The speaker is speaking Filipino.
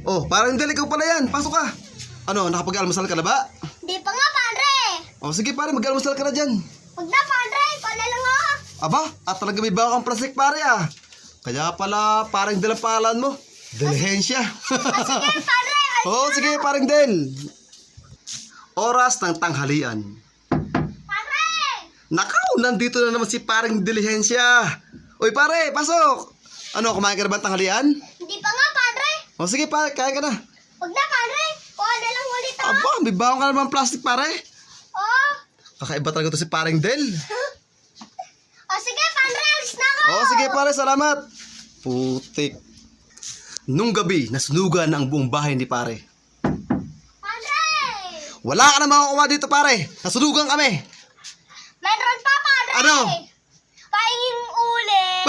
Oh, parang Del, ikaw pala yan. Pasok ka. Ano, nakapag-almusal ka na ba? Di pa nga, padre. Oh, sige pare, mag-almusal ka na dyan. Huwag na, padre. Pala lang ako. Aba, at talaga may bago kang plastic pare ah. Kaya pala parang Del ang pangalan mo. Delihensya. Sige, padre. Oh, sige parang Del. Oras ng tanghalian. Padre! Nakaw, nandito na naman si parang Delihensya. Uy pare, pasok. Ano, kumain ka na ba ng tanghalian? Hindi pa nga, padre. Oh, sige pare, kain ka na. Huwag na, padre. Kuha na lang ulit ako. Aba, may bago ka naman plastic pare. Oh. Kakaiba talaga to si parang Del. Oh, sige, padre. Alis na ako. Oh, sige pare, salamat. Putik. Nung gabi, nasunugan ang buong bahay ni pare. Padre! Wala ka na makukuha dito pare. Nasunugan kami. Meron pa, padre. Ano? Paingin ulit.